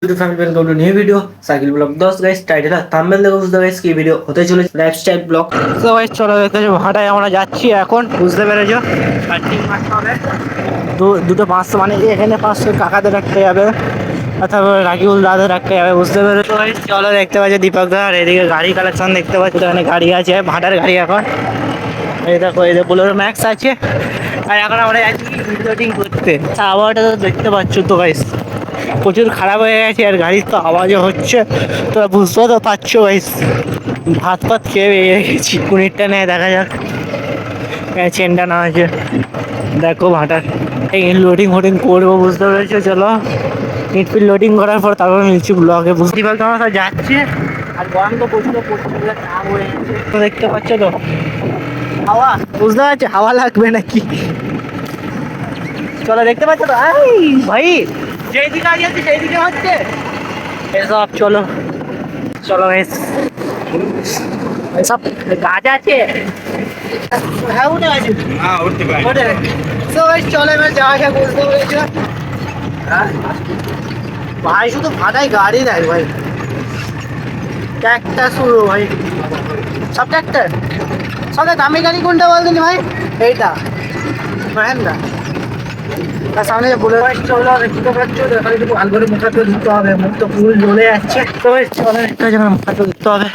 New video cycle blog 10 guys title আর thumbnail দেখে বুঝতে গাইস কি ভিডিও হতে চলেছে লাইফস্টাইল ব্লগ। তো গাইস চলো দেখতে ভাটায় আমরা যাচ্ছি এখন, বুঝতে পেরেছো। আর ঠিক মারতে হবে দুটো 500, মানে এখানে 500 কাকাদের রাখতে যাবে, তারপর রাকিবুল দাদের রাখতে যাবে, বুঝতে পেরেছো গাইস। চলো দেখতে পাচ্ছি দীপক দা, আর এদিকে গাড়ি কালেকশন দেখতে পাচ্ছি, এখানে গাড়ি আছে ভাটার গাড়ি। এখন এই দেখো, এই যে বোলেরো ম্যাক্স আছে। আর এখন আমরা যাচ্ছি লোডিং করতে। আবহাওয়াটা তো দেখতে পাচ্ছ তো গাইস, প্রচুর খারাপ হয়ে গেছে, আর গাড়ির তো আওয়াজও হচ্ছে, তোরা বুঝতেও তো পারছো গাইস। ভাত পাত খেয়ে বেরিয়ে গেছি, কুনিরটা নেয় দেখা যাক, চেনটা না আছে। দেখো ভাটার এই লোডিং ফোডিং করবো, বুঝতে পেরেছো। চলো ইটফিল লোডিং করার পর তারপর মিলছি ব্লগে, বুঝতে পারছো। আমরা সব যাচ্ছে, আর গরম তো প্রচুর চাপ হয়ে গেছে, দেখতে পাচ্ছ তো হাওয়া, বুঝতে পারছো হাওয়া লাগবে নাকি। চলো দেখতে পাচ্ছ তো ভাই, যেই দিকে আগে আছে সেই দিকে হচ্ছে এসব। চলো চলো সব গাছ আছে, হ্যাঁ উঠে আছে, চলো এবার যাওয়া যাক, বুঝতে পেরেছো। ভাই শুধু ভাটায় গাড়ি দেয় ভাই, ট্র্যাক্টর শুরু ভাই, সব ট্র্যাক্টর। সবথেকে দামি গাড়ি কোনটা বলতেন ভাই? এইটা মহেন্দ্রা। তার সামনে বোলেরো চলো, দেখতে পাচ্ছ এখানে একটু ভালো করে মুখটা তো দিতে হবে, মুখ তো ফুল জ্বলে যাচ্ছে। তো চলো একটা যেন মুখটা তো দিতে হবে,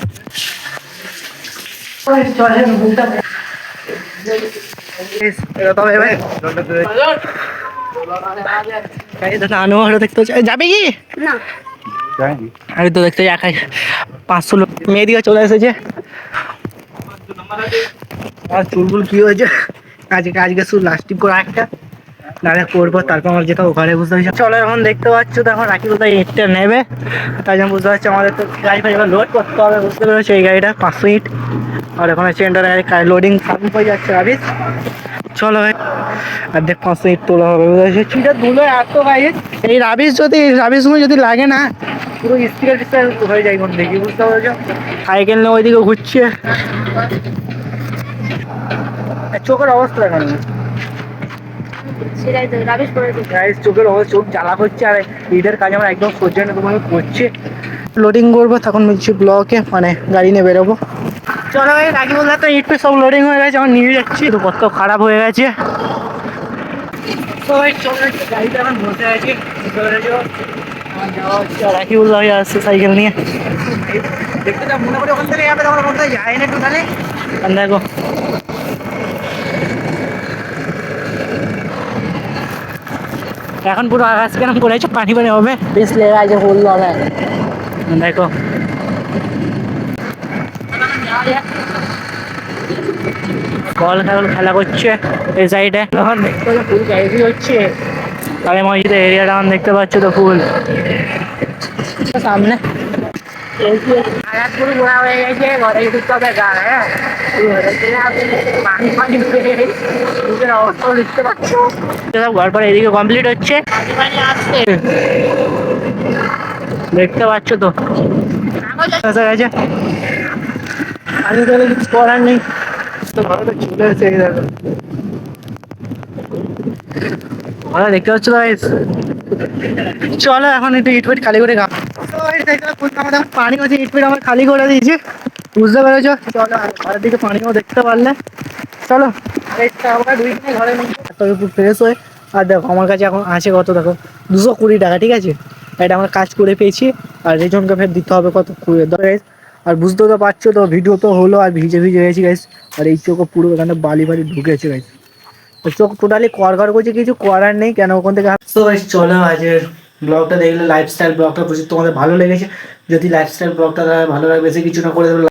যাবে কি আমি তো দেখতে একাই 500 লোক মেয়ে দিকে চলে এসেছে। আর চুলগুল কি হয়েছে আজকে শুধু লাস্টিক করে একটা নাহলে করবো, তারপর আমার যেটা ঘরে, বুঝতে পারছি। চলো এখন দেখতে পাচ্ছ তো, এখন রাখি কোথায় ইটটা নেবে, তাই জন্য বুঝতে পারছি আমাদের তো গাড়ি ফাড়ি লোড করতে হবে, বুঝতে পেরেছো। এই গাড়িটা 500 ইট, আর ওখানে চেনটার লোডিং সামনে হয়ে যাচ্ছে রাবিশ। চলো আর দেখ 500 ইট তোলা হবে, বুঝতে পারছি। ছুটে ধুলো এত গাড়ি, এই রাবিশগুলো যদি লাগে না, পুরো স্পিকার টিস্পিকার হয়ে যায় কোন দেখি, বুঝতে পারছো। সাইকেল নিয়ে ওইদিকে ঘুরছে, চোখের অবস্থা এখন চোখের অবস্থা, চোখ জ্বালা করছে, আর ইটের কাজ আমার একদম সহ্য না তোমাকে করছে। লোডিং করবো তখন বলছি ব্লকে, মানে গাড়ি নিয়ে বেরোবো। চলো ভাই রাখি বলতে তো ইট সব লোডিং হয়ে গেছে, আমার নিয়ে যাচ্ছি তো, কত খারাপ হয়ে গেছে। তো ভাই চলো গাড়িটা এখন বসে আছি, যাওয়া হচ্ছে, রাখি বলতে হয়ে আসছে সাইকেল নিয়ে। দেখতে যা মনে করি ওখান থেকে যাবে, তখন ওখান থেকে যাই না একটু তাহলে। দেখো এখন পুরো আকাশ কেরম করেছে, পানি পানি হবে, বেশ লেগে আছে ফুল হবে। দেখো বল খেলা করছে এই সাইডে, এখন দেখতে ফুল গাড়ি হচ্ছে, আর মসজিদের এরিয়াটা এখন দেখতে পাচ্ছ তো ফুল সামনে। ঘোরা হয়ে গেছে, ঘরে ঢুকতে হবে গান, হ্যাঁ অবস্থা দেখতে পাচ্ছ। ঘর পর এদিকে কমপ্লিট হচ্ছে, দেখতে পাচ্ছ তো গেছে, আমি তাহলে কিছু করার নেই, তো ঘরে তো চলে এসে দেখো ভালো দেখতে পাচ্ছ তো গাইস। চলো এখন একটু ইটফিট খালি করে পানি হচ্ছে, ইটফিট আমার খালি করে দিয়েছি, বুঝতে পেরেছো। চলো ঘরের দিকে পানিও দেখতে পারলে। চলো ঘরে একটু ফ্রেশ হয়ে, আর দেখো আমার কাছে এখন আছে কত, দেখো 220 টাকা, ঠিক আছে। এটা আমরা কাজ করে পেয়েছি, আর রেজনকে ফের দিতে হবে কত গাইস। আর বুঝতেও তো পারছো তো, ভিডিও তো হলো, আর ভিজে গেছি গাইস, আর এই চোখও পুরো এখানে বালি ঢুকেছে গাইস, চোখ টোটালি কর করছে, কিছু করার নেই কেন ওখান থেকে। তো গাইস চলো আজকের ব্লগটা দেখলে, লাইফস্টাইল ব্লগটা প্রচুর তোমাদের ভালো লেগেছে। যদি লাইফস্টাইল ব্লগটা ভালো লাগে, বেশি কিছু না করে